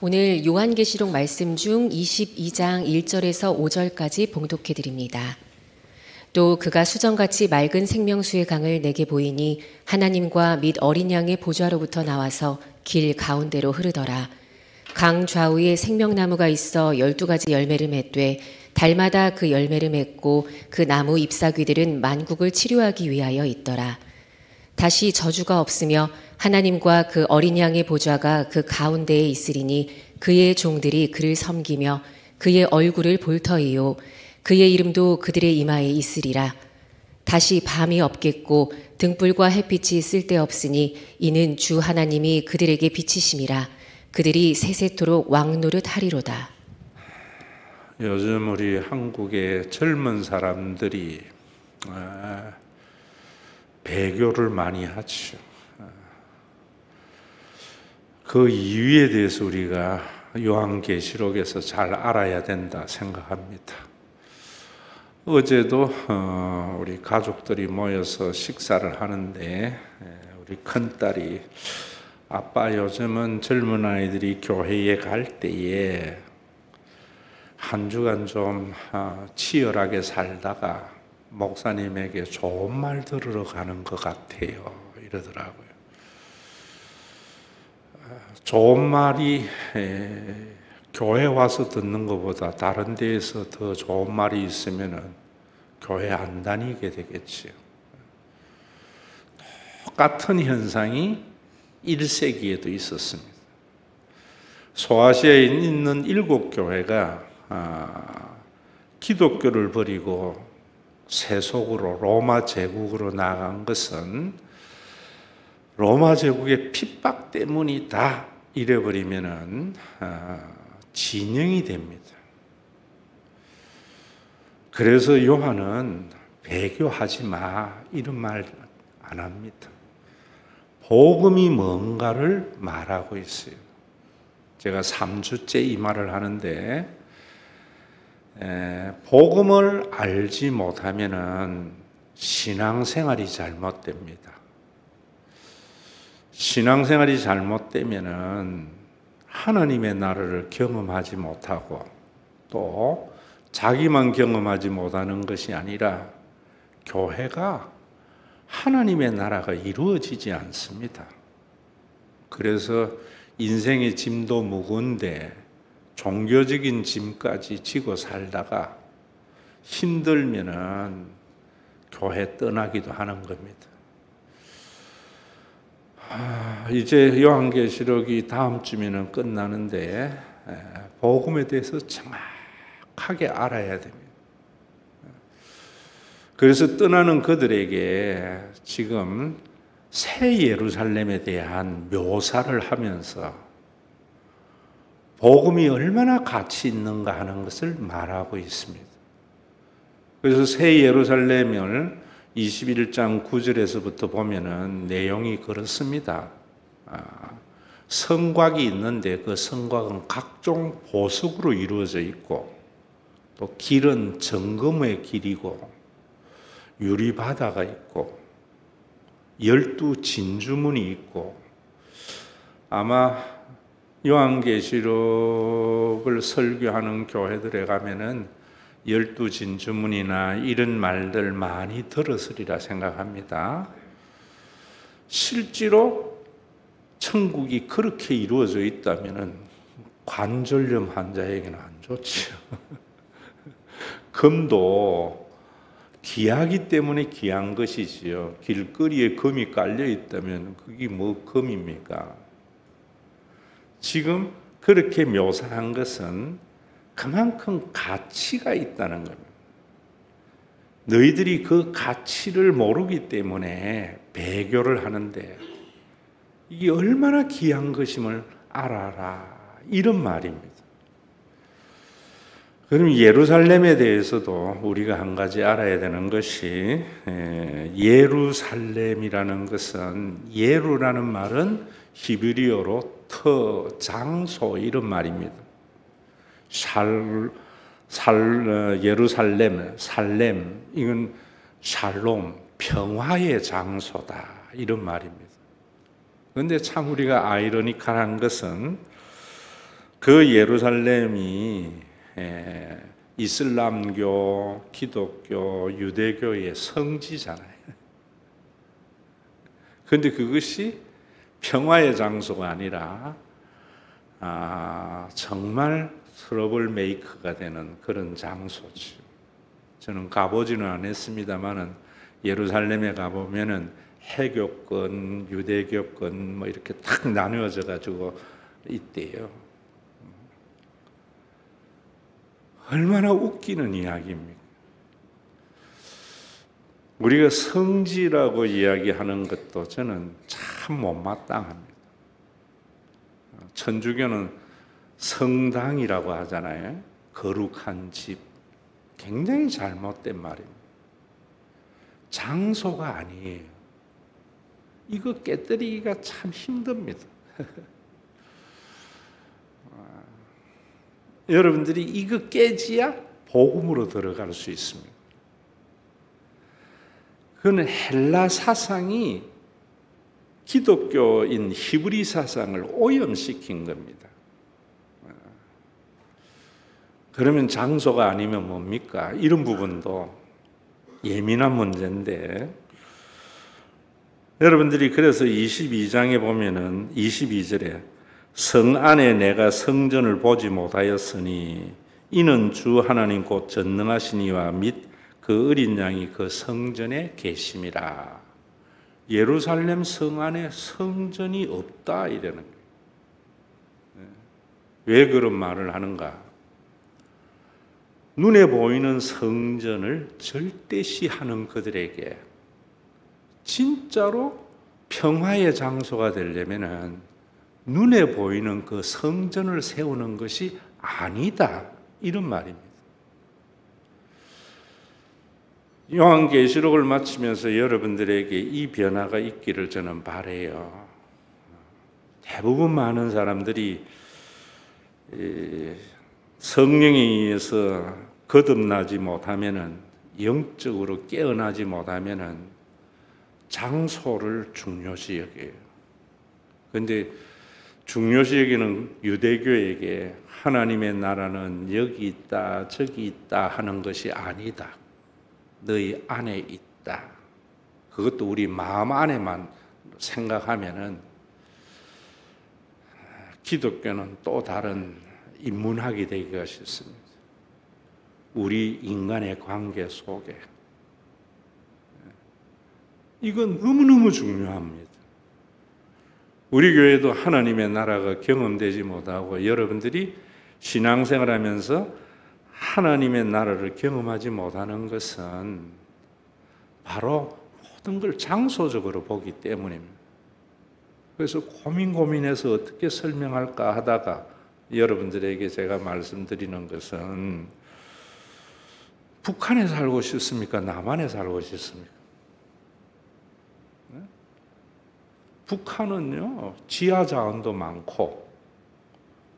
오늘 요한계시록 말씀 중 22장 1절에서 5절까지 봉독해 드립니다. 또 그가 수정같이 맑은 생명수의 강을 내게 보이니 하나님과 및 어린 양의 보좌로부터 나와서 길 가운데로 흐르더라. 강 좌우에 생명나무가 있어 12가지 열매를 맺되 달마다 그 열매를 맺고 그 나무 잎사귀들은 만국을 치료하기 위하여 있더라. 다시 저주가 없으며 하나님과 그 어린 양의 보좌가 그 가운데에 있으리니 그의 종들이 그를 섬기며 그의 얼굴을 볼 터이요 그의 이름도 그들의 이마에 있으리라. 다시 밤이 없겠고 등불과 햇빛이 쓸데없으니 이는 주 하나님이 그들에게 비치심이라. 그들이 세세토록 왕노릇 하리로다. 요즘 우리 한국의 젊은 사람들이 배교를 많이 하죠. 그 이유에 대해서 우리가 요한계시록에서 잘 알아야 된다 생각합니다. 어제도 우리 가족들이 모여서 식사를 하는데 우리 큰딸이 아빠 요즘은 젊은 아이들이 교회에 갈 때에 한 주간 좀 치열하게 살다가 목사님에게 좋은 말 들으러 가는 것 같아요 이러더라고요. 좋은 말이 교회 와서 듣는 것보다 다른 데에서 더 좋은 말이 있으면 교회 안 다니게 되겠지요. 똑같은 현상이 1세기에도 있었습니다. 소아시아에 있는 7교회가 기독교를 버리고 세속으로 로마 제국으로 나간 것은 로마 제국의 핍박 때문이다 이래버리면은 진영이 됩니다. 그래서 요한은 배교하지 마 이런 말 안 합니다. 복음이 뭔가를 말하고 있어요. 제가 3주째 이 말을 하는데 복음을 알지 못하면은 신앙생활이 잘못됩니다. 신앙생활이 잘못되면은 하나님의 나라를 경험하지 못하고 또 자기만 경험하지 못하는 것이 아니라 교회가 하나님의 나라가 이루어지지 않습니다. 그래서 인생의 짐도 무거운데 종교적인 짐까지 지고 살다가 힘들면은 교회 떠나기도 하는 겁니다. 이제 요한계시록이 다음 주면은 끝나는데 복음에 대해서 정확하게 알아야 됩니다. 그래서 떠나는 그들에게 지금 새 예루살렘에 대한 묘사를 하면서 복음이 얼마나 가치 있는가 하는 것을 말하고 있습니다. 그래서 새 예루살렘을 21장 9절에서부터 보면은 내용이 그렇습니다. 성곽이 있는데 그 성곽은 각종 보석으로 이루어져 있고 또 길은 정금의 길이고 유리바다가 있고 12 진주문이 있고 아마 요한계시록을 설교하는 교회들에 가면은 12 진주문이나 이런 말들 많이 들었으리라 생각합니다. 실제로 천국이 그렇게 이루어져 있다면은 관절염 환자에게는 안 좋죠. 금도 귀하기 때문에 귀한 것이지요. 길거리에 금이 깔려 있다면 그게 뭐 금입니까? 지금 그렇게 묘사한 것은 그만큼 가치가 있다는 겁니다. 너희들이 그 가치를 모르기 때문에 배교를 하는데 이게 얼마나 귀한 것임을 알아라 이런 말입니다. 그럼 예루살렘에 대해서도 우리가 한 가지 알아야 되는 것이 예루살렘이라는 것은 예루라는 말은 히브리어로 장소 이런 말입니다. 예루살렘, 살렘 이건 샬롬, 평화의 장소다 이런 말입니다. 그런데 참 우리가 아이러니컬한 것은 그 예루살렘이 이슬람교, 기독교, 유대교의 성지잖아요. 그런데 그것이 평화의 장소가 아니라 정말 트러블 메이커가 되는 그런 장소죠. 저는 가보지는 않았습니다만은 예루살렘에 가보면은 해교권, 유대교권 뭐 이렇게 딱 나누어져 가지고 있대요. 얼마나 웃기는 이야기입니까? 우리가 성지라고 이야기하는 것도 저는 참 못마땅합니다. 천주교는 성당이라고 하잖아요. 거룩한 집. 굉장히 잘못된 말입니다. 장소가 아니에요. 이거 깨뜨리기가 참 힘듭니다. 여러분들이 이거 깨지야 복음으로 들어갈 수 있습니다. 그건 헬라 사상이 기독교인 히브리 사상을 오염시킨 겁니다. 그러면 장소가 아니면 뭡니까? 이런 부분도 예민한 문제인데, 여러분들이 그래서 22장에 보면은 22절에 성 안에 내가 성전을 보지 못하였으니 이는 주 하나님 곧 전능하신 이와 및 그 어린 양이 그 성전에 계심이라. 예루살렘 성 안에 성전이 없다 이러는 거예요. 왜 그런 말을 하는가? 눈에 보이는 성전을 절대시하는 그들에게 진짜로 평화의 장소가 되려면은 눈에 보이는 그 성전을 세우는 것이 아니다 이런 말입니다. 요한계시록을 마치면서 여러분들에게 이 변화가 있기를 저는 바라요. 대부분 많은 사람들이 성령에 의해서 거듭나지 못하면은, 영적으로 깨어나지 못하면은 장소를 중요시 여겨요. 그런데 중요시 여기는 유대교에게 하나님의 나라는 여기 있다 저기 있다 하는 것이 아니다. 너희 안에 있다. 그것도 우리 마음 안에만 생각하면은 기독교는 또 다른 인문학이 되기가 쉽습니다. 우리 인간의 관계 속에. 이건 너무너무 중요합니다. 우리 교회도 하나님의 나라가 경험되지 못하고 여러분들이 신앙생활하면서 하나님의 나라를 경험하지 못하는 것은 바로 모든 걸 장소적으로 보기 때문입니다. 그래서 고민해서 어떻게 설명할까 하다가 여러분들에게 제가 말씀드리는 것은, 북한에 살고 싶습니까? 남한에 살고 싶습니까? 북한은요, 지하 자원도 많고,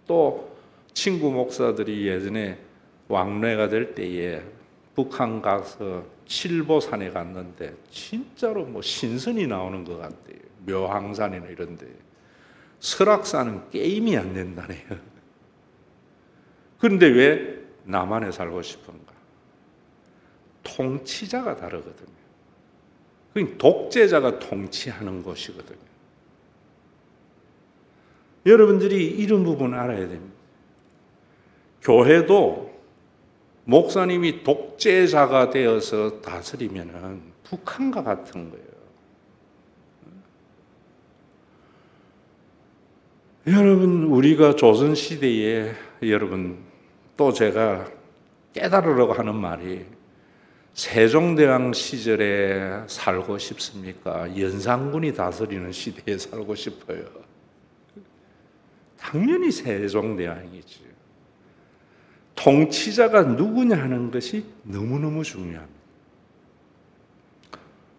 또 친구 목사들이 예전에 왕래가 될 때에 북한 가서 칠보산에 갔는데 진짜로 뭐 신선이 나오는 것 같아요. 묘항산이나 이런 데. 설악산은 게임이 안 된다네요. 그런데 왜 남한에 살고 싶은가? 통치자가 다르거든요. 그러니까 독재자가 통치하는 곳이거든요. 여러분들이 이런 부분 알아야 됩니다. 교회도 목사님이 독재자가 되어서 다스리면은 북한과 같은 거예요. 여러분, 우리가 조선시대에 여러분 또 제가 깨달으려고 하는 말이, 세종대왕 시절에 살고 싶습니까? 연산군이 다스리는 시대에 살고 싶어요. 당연히 세종대왕이죠. 통치자가 누구냐 하는 것이 너무너무 중요합니다.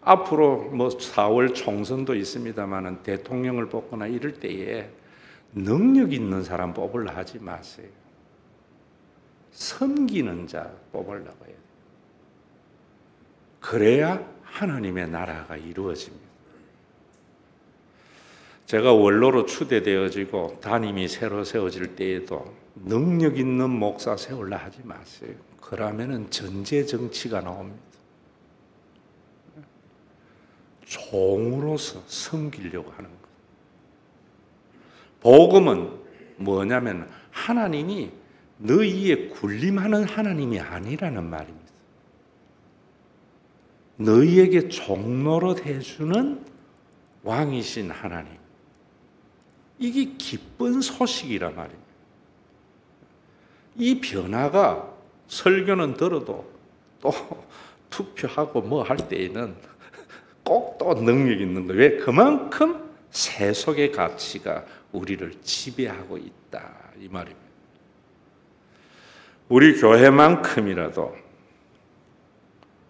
앞으로 뭐 4월 총선도 있습니다만 대통령을 뽑거나 이럴 때에 능력 있는 사람 뽑으려 하지 마세요. 섬기는 자 뽑으려고 해요. 그래야 하나님의 나라가 이루어집니다. 제가 원로로 추대되어지고 담임이 새로 세워질 때에도 능력 있는 목사 세우려 하지 마세요. 그러면은 전제 정치가 나옵니다. 종으로서 섬기려고 하는 것. 복음은 뭐냐면 하나님이 너희에 군림하는 하나님이 아니라는 말입니다. 너희에게 종노릇 해주는 왕이신 하나님. 이게 기쁜 소식이란 말입니다. 이 변화가 설교는 들어도 또 투표하고 뭐 할 때에는 꼭 또 능력 있는 거예요. 왜? 그만큼 세속의 가치가 우리를 지배하고 있다 이 말입니다. 우리 교회만큼이라도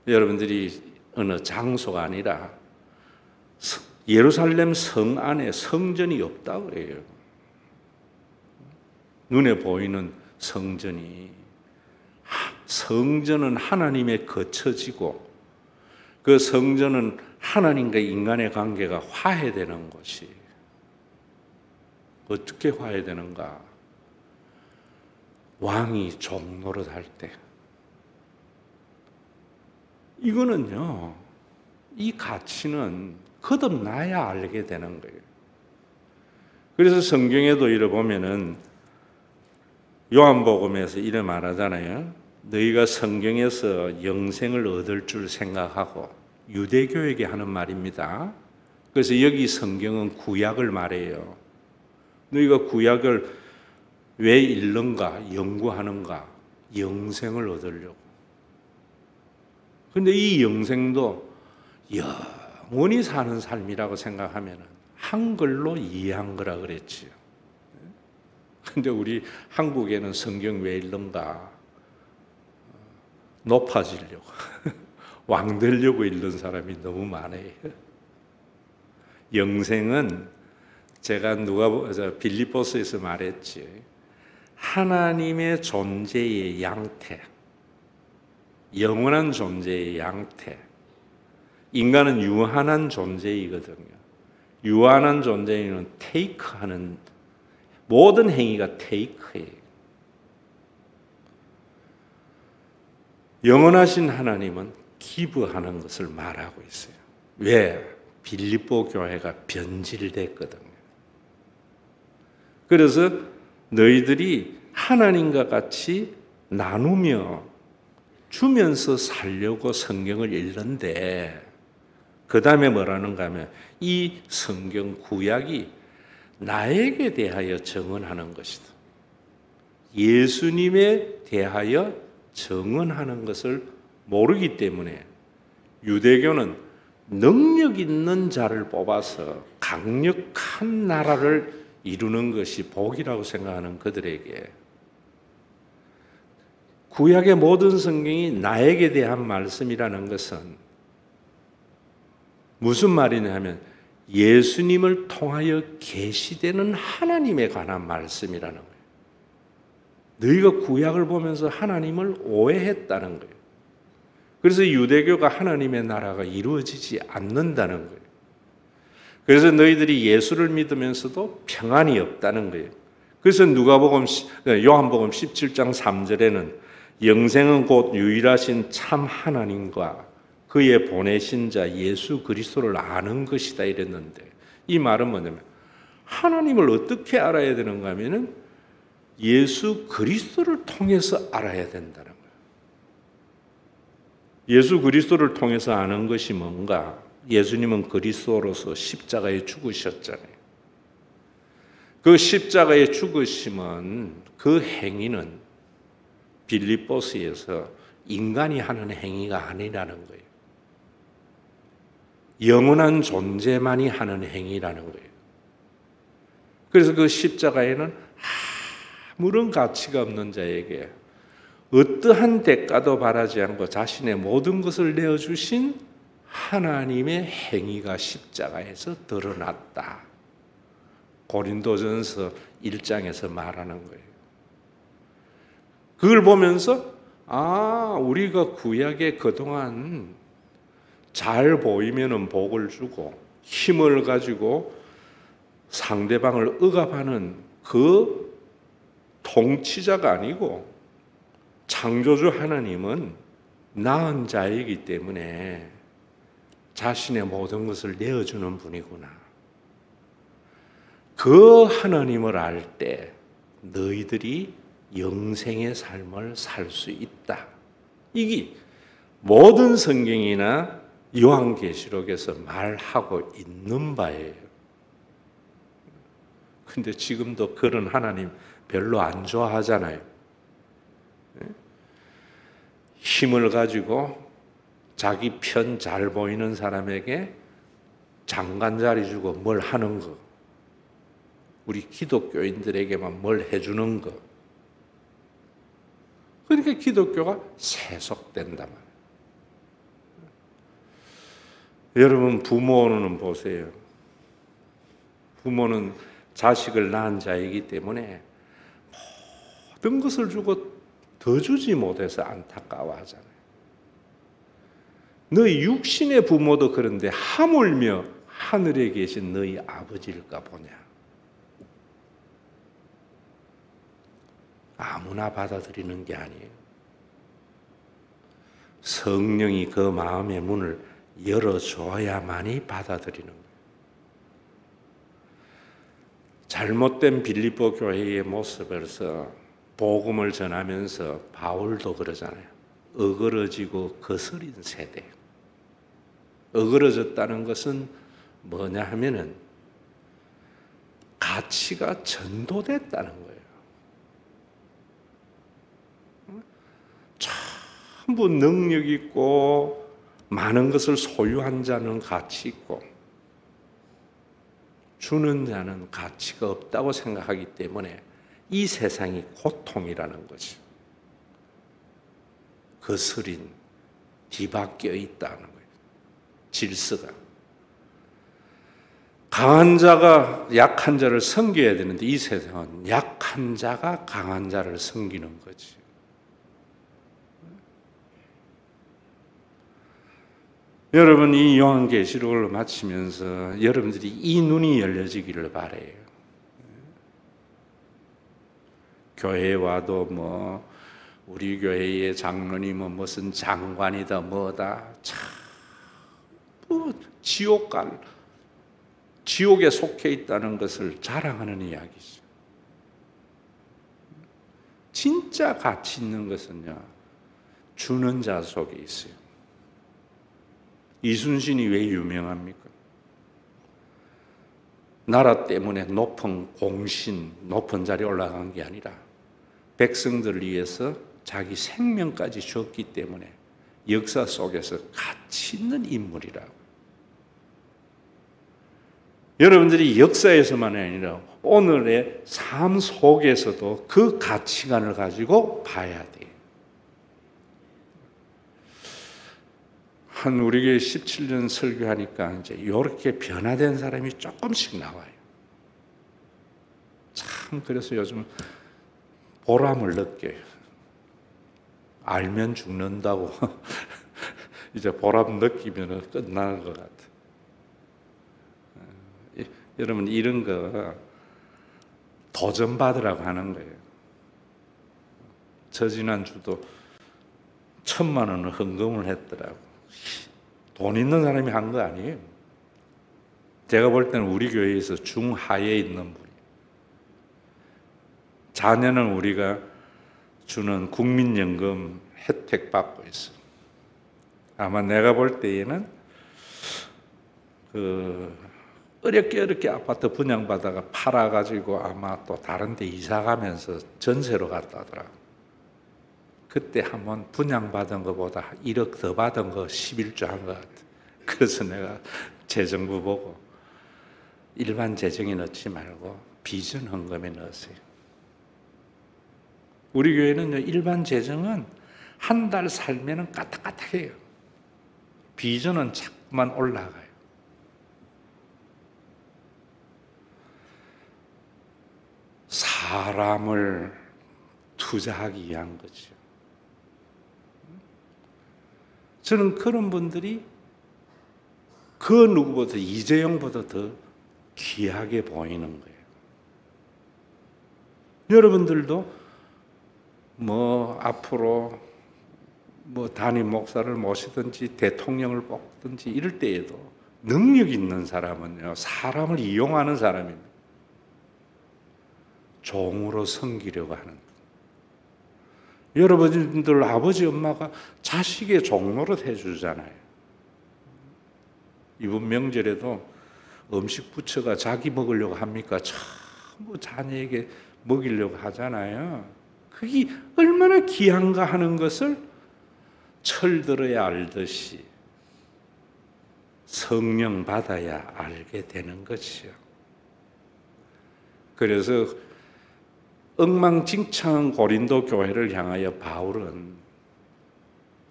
여러분들이 어느 장소가 아니라 예루살렘 성 안에 성전이 없다고 그래요. 눈에 보이는 성전이. 성전은 하나님의 거처지고 그 성전은 하나님과 인간의 관계가 화해되는 곳이. 어떻게 화해되는가? 왕이 종노릇 할 때. 이거는요, 이 가치는 거듭나야 알게 되는 거예요. 그래서 성경에도 읽어보면은 요한복음에서 이래 말하잖아요. 너희가 성경에서 영생을 얻을 줄 생각하고 유대교에게 하는 말입니다. 그래서 여기 성경은 구약을 말해요. 너희가 구약을 왜 읽는가, 연구하는가? 영생을 얻으려고. 근데 이 영생도 영원히 사는 삶이라고 생각하면 한글로 이해한 거라 그랬지요. 근데 우리 한국에는 성경 왜 읽는가? 높아지려고. 왕 되려고 읽는 사람이 너무 많아요. 영생은 제가 빌립보서에서 말했지. 하나님의 존재의 양태, 영원한 존재의 양태. 인간은 유한한 존재이거든요. 유한한 존재는 테이크하는 모든 행위가 테이크예요. 영원하신 하나님은 기부하는 것을 말하고 있어요. 왜? 빌립보 교회가 변질됐거든요. 그래서 너희들이 하나님과 같이 나누며 주면서 살려고 성경을 읽는데 그 다음에 뭐라는가 하면 이 성경 구약이 나에게 대하여 정언하는 것이다. 예수님에 대하여 정언하는 것을 모르기 때문에 유대교는 능력 있는 자를 뽑아서 강력한 나라를 이루는 것이 복이라고 생각하는 그들에게 구약의 모든 성경이 나에게 대한 말씀이라는 것은 무슨 말이냐 하면 예수님을 통하여 계시되는 하나님에 관한 말씀이라는 거예요. 너희가 구약을 보면서 하나님을 오해했다는 거예요. 그래서 유대교가 하나님의 나라가 이루어지지 않는다는 거예요. 그래서 너희들이 예수를 믿으면서도 평안이 없다는 거예요. 그래서 요한복음 17장 3절에는 영생은 곧 유일하신 참 하나님과 그의 보내신 자 예수 그리스도를 아는 것이다 이랬는데 이 말은 뭐냐면 하나님을 어떻게 알아야 되는가 하면은 예수 그리스도를 통해서 알아야 된다는 거예요. 예수 그리스도를 통해서 아는 것이 뭔가? 예수님은 그리스도로서 십자가에 죽으셨잖아요. 그 십자가에 죽으심은 그 행위는 빌립보서에서 인간이 하는 행위가 아니라는 거예요. 영원한 존재만이 하는 행위라는 거예요. 그래서 그 십자가에는 아무런 가치가 없는 자에게 어떠한 대가도 바라지 않고 자신의 모든 것을 내어주신 하나님의 행위가 십자가에서 드러났다. 고린도전서 1장에서 말하는 거예요. 그걸 보면서 우리가 구약에 그동안 잘 보이면은 복을 주고 힘을 가지고 상대방을 억압하는 그 통치자가 아니고 창조주 하나님은 나은 자이기 때문에 자신의 모든 것을 내어주는 분이구나. 그 하나님을 알 때 너희들이 영생의 삶을 살 수 있다. 이게 모든 성경이나 요한계시록에서 말하고 있는 바예요. 근데 지금도 그런 하나님 별로 안 좋아하잖아요. 힘을 가지고 자기 편 잘 보이는 사람에게 장관 자리 주고 뭘 하는 거, 우리 기독교인들에게만 뭘 해주는 거. 그러니까 기독교가 세속된단 말이에요. 여러분, 부모는 보세요. 부모는 자식을 낳은 자이기 때문에 모든 것을 주고 더 주지 못해서 안타까워하잖아요. 너희 육신의 부모도 그런데 하물며 하늘에 계신 너희 아버지일까 보냐. 아무나 받아들이는 게 아니에요. 성령이 그 마음의 문을 열어줘야만이 받아들이는 거예요. 잘못된 빌립보 교회의 모습에서 복음을 전하면서 바울도 그러잖아요. 어그러지고 거스린 세대. 어그러졌다는 것은 뭐냐 하면은 가치가 전도됐다는 거예요. 전부 능력 있고 많은 것을 소유한 자는 가치 있고 주는 자는 가치가 없다고 생각하기 때문에 이 세상이 고통이라는 거지. 거스린, 뒤바뀌어 있다는 거예요. 질서가. 강한 자가 약한 자를 섬겨야 되는데 이 세상은 약한 자가 강한 자를 섬기는 거지. 여러분, 이 요한계시록을 마치면서 여러분들이 이 눈이 열려지기를 바라요. 교회에 와도 뭐 우리 교회의 장로님은 뭐 무슨 장관이다 뭐다 참 뭐 지옥에 속해 있다는 것을 자랑하는 이야기죠. 진짜 가치 있는 것은요, 주는 자 속에 있어요. 이순신이 왜 유명합니까? 나라 때문에 높은 공신, 높은 자리에 올라간 게 아니라 백성들을 위해서 자기 생명까지 줬기 때문에 역사 속에서 가치 있는 인물이라고. 여러분들이 역사에서만 아니라 오늘의 삶 속에서도 그 가치관을 가지고 봐야 돼요. 한 우리 교회 17년 설교하니까 이제 이렇게 변화된 사람이 조금씩 나와요. 참 그래서 요즘 보람을 느껴요. 알면 죽는다고 이제 보람 느끼면 끝나는 것 같아요. 여러분, 이런 거 도전받으라고 하는 거예요. 저 지난주도 1,000만 원을 헌금을 했더라고. 돈 있는 사람이 한 거 아니에요. 제가 볼 때는 우리 교회에서 중하에 있는 분이에요. 자녀는 우리가 주는 국민연금 혜택 받고 있어요. 아마 내가 볼 때에는 어렵게 아파트 분양받아가 팔아가지고 아마 또 다른 데 이사 가면서 전세로 갔다 하더라고. 그때 한번 분양받은 것보다 1억 더 받은 거 11조 한 것 같아. 그래서 내가 재정부 보고 일반 재정에 넣지 말고 비전 헌금에 넣으세요. 우리 교회는 일반 재정은 한 달 살면 까딱까딱해요. 비전은 자꾸만 올라가요. 사람을 투자하기 위한 거죠. 저는 그런 분들이 그 누구보다 이재용보다 더 귀하게 보이는 거예요. 여러분들도 앞으로 담임 목사를 모시든지 대통령을 뽑든지 이럴 때에도 능력 있는 사람은요, 사람을 이용하는 사람입니다. 종으로 섬기려고 하는. 여러분들 아버지 엄마가 자식의 종노릇 해주잖아요. 이번 명절에도 음식 부처가 자기 먹으려고 합니까? 전부 자녀에게 먹이려고 하잖아요. 그게 얼마나 귀한가 하는 것을 철들어야 알듯이 성령 받아야 알게 되는 것이요. 그래서 엉망진창한 고린도 교회를 향하여 바울은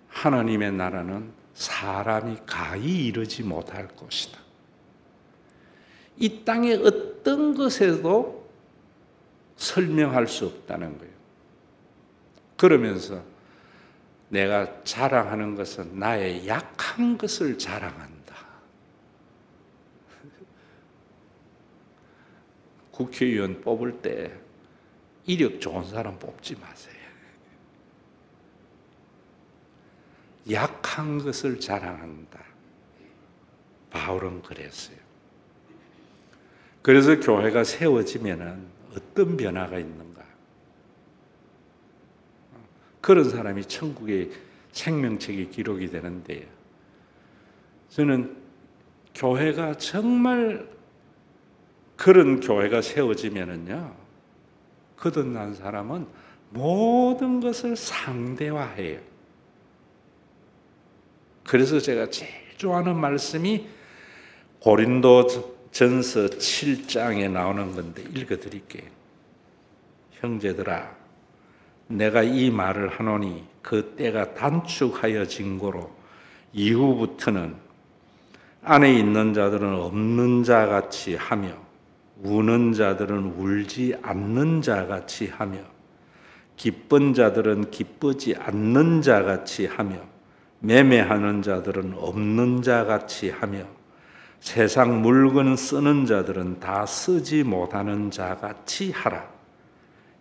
하나님의 나라는 사람이 가히 이르지 못할 것이다. 이 땅의 어떤 것에도 설명할 수 없다는 거예요. 그러면서 내가 자랑하는 것은 나의 약한 것을 자랑한다. 국회의원 뽑을 때 이력 좋은 사람 뽑지 마세요. 약한 것을 자랑한다. 바울은 그랬어요. 그래서 교회가 세워지면은 어떤 변화가 있는가? 그런 사람이 천국의 생명책에 기록이 되는데요. 저는 교회가 정말 그런 교회가 세워지면은요, 거듭난 사람은 모든 것을 상대화해요. 그래서 제가 제일 좋아하는 말씀이 고린도전서 7장에 나오는 건데 읽어드릴게요. 형제들아, 내가 이 말을 하노니 그 때가 단축하여진 고로 이후부터는 안에 있는 자들은 없는 자같이 하며 우는 자들은 울지 않는 자같이 하며 기쁜 자들은 기쁘지 않는 자같이 하며 매매하는 자들은 없는 자같이 하며 세상 물건 쓰는 자들은 다 쓰지 못하는 자같이 하라.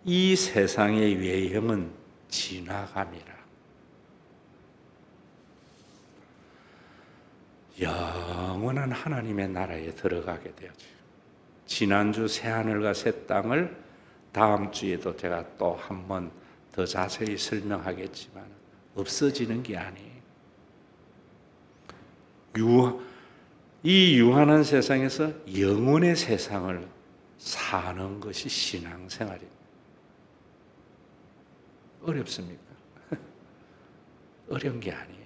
이 세상의 외형은 지나감이라. 영원한 하나님의 나라에 들어가게 되어져요. 지난주 새하늘과 새 땅을 다음 주에도 제가 또 한 번 더 자세히 설명하겠지만 없어지는 게 아니에요. 이 유한한 세상에서 영원의 세상을 사는 것이 신앙생활입니다. 어렵습니까? 어려운 게 아니에요.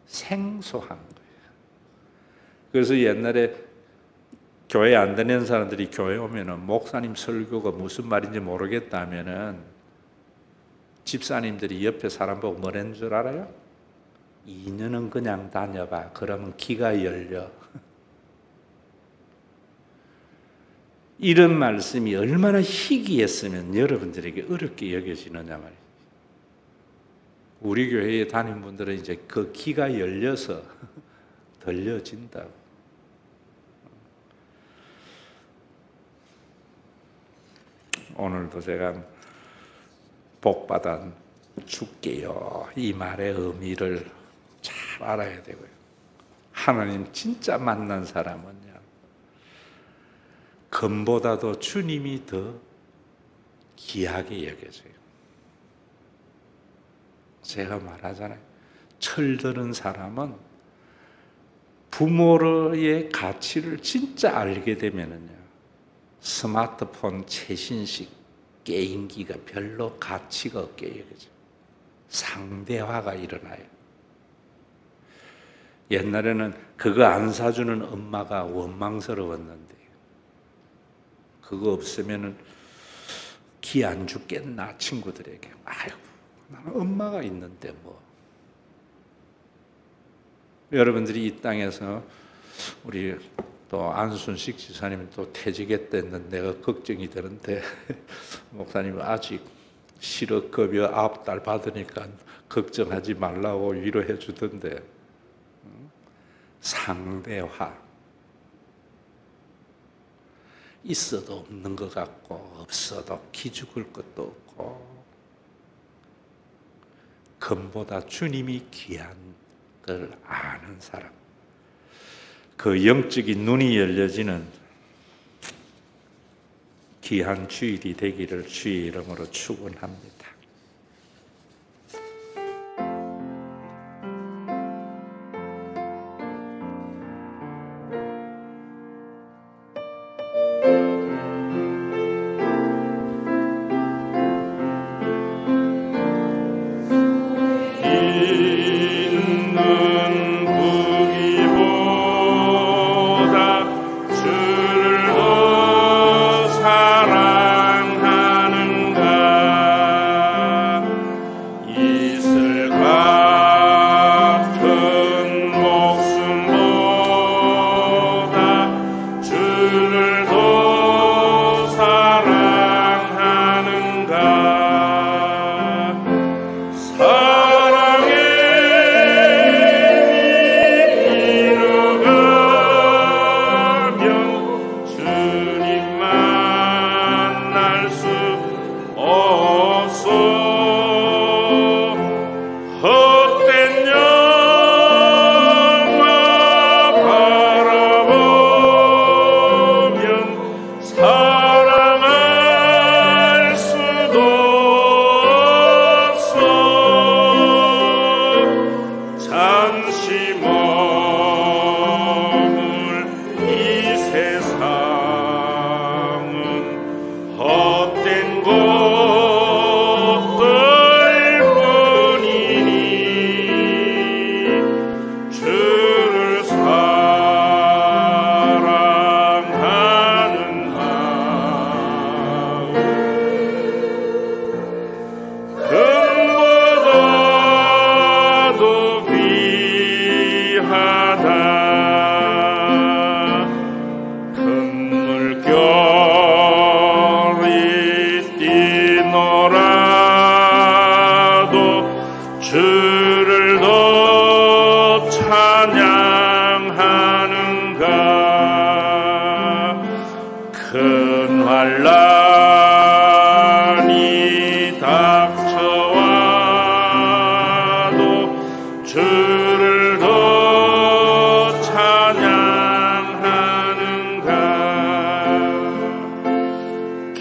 생소한 거예요. 그래서 옛날에 교회 안 다니는 사람들이 교회 오면은 목사님 설교가 무슨 말인지 모르겠다 하면은 집사님들이 옆에 사람 보고 뭐라는 줄 알아요? 2년은 그냥 다녀봐. 그러면 귀가 열려. 이런 말씀이 얼마나 희귀했으면 여러분들에게 어렵게 여겨지느냐 말이에요. 우리 교회에 다니는 분들은 이제 그 귀가 열려서 들려진다고. 오늘도 제가 복받아 줄게요. 이 말의 의미를 잘 알아야 되고요. 하나님 진짜 만난 사람은요, 금보다도 주님이 더 귀하게 여겨져요. 제가 말하잖아요. 철드는 사람은 부모의 가치를 진짜 알게 되면은요, 스마트폰 최신식 게임기가 별로 가치가 없게 여겨져요. 상대화가 일어나요. 옛날에는 그거 안 사주는 엄마가 원망스러웠는데 그거 없으면은 기 안 죽겠나 친구들에게. 아이고, 나는 엄마가 있는데 뭐. 여러분들이 이 땅에서 우리 또 안순식 지사님이 또 퇴직했다는 내가 걱정이 되는데 목사님은 아직 실업급여 9달 받으니까 걱정하지 말라고 위로해 주던데, 상대화. 있어도 없는 것 같고 없어도 기죽을 것도 없고 금보다 주님이 귀한 걸 아는 사람, 그 영적인 눈이 열려지는 귀한 주일이 되기를 주의 이름으로 축원합니다.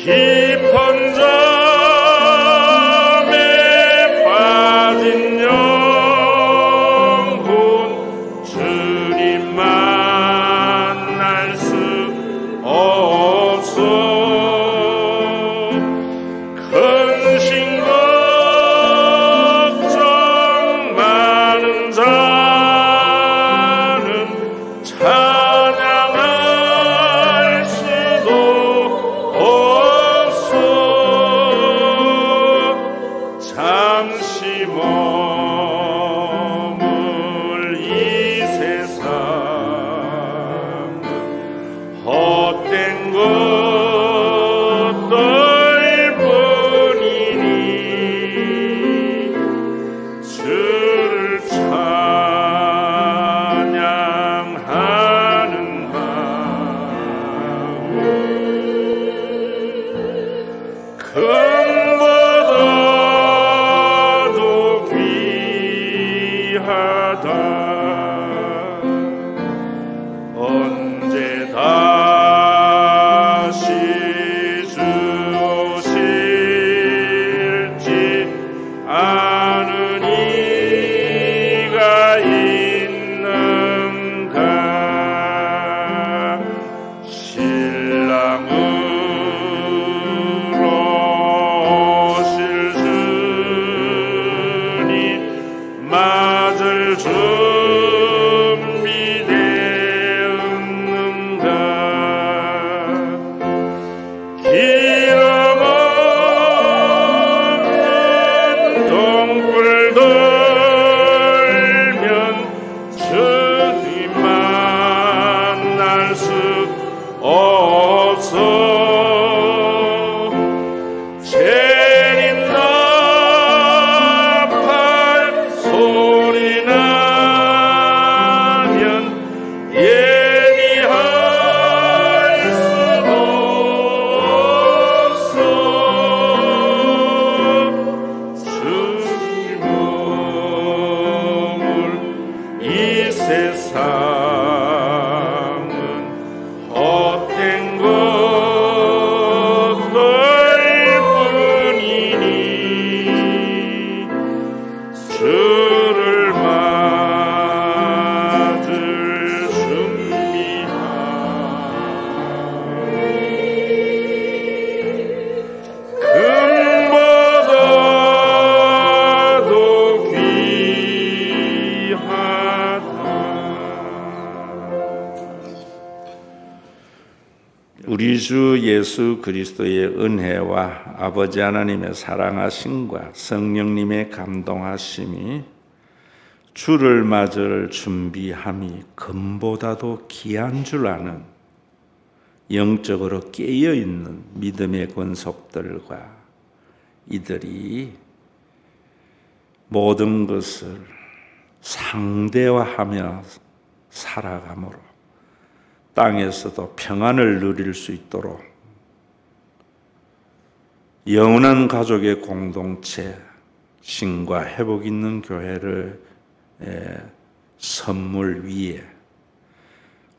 깊은 우리 주 예수 그리스도의 은혜와 아버지 하나님의 사랑하심과 성령님의 감동하심이 주를 맞을 준비함이 금보다도 귀한 줄 아는 영적으로 깨어있는 믿음의 권속들과 이들이 모든 것을 상대화하며 살아가므로 땅에서도 평안을 누릴 수 있도록 영원한 가족의 공동체, 신과 회복 있는 교회를 선물 위에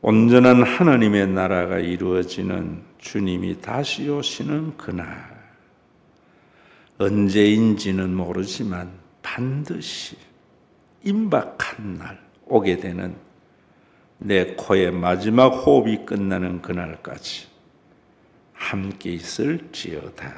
온전한 하나님의 나라가 이루어지는 주님이 다시 오시는 그날, 언제인지는 모르지만 반드시 임박한 날 오게 되는 내 코의 마지막 호흡이 끝나는 그날까지 함께 있을지어다.